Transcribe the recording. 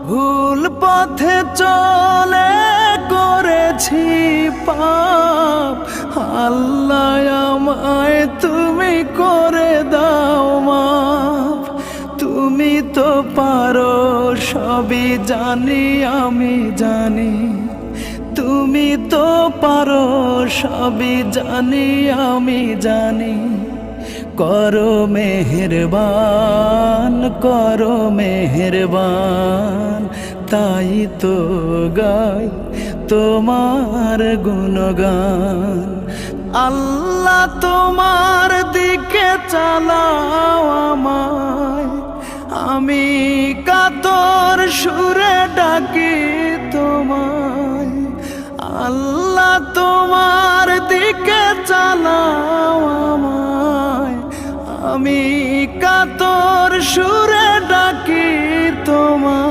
ভুল পথে চলে করেছি পাপ, আল্লাহ আমায় তুমি করে দাও মাফ। তুমি তো পারো সবই জানি আমি জানি, তুমি তো পারো সবই জানি আমি জানি। করো মেহেরবান, করো মেহেরবান, তাই তো গাই তোমার গুণগান। আল্লাহ তোমার দিকে চালাও আমায়, আমি কাতর সুরে ডাকি তোমায়। আল্লাহ তোমার দিকে চালাও আমায়, আমি কাতর সুরে ডাকি তোমায়।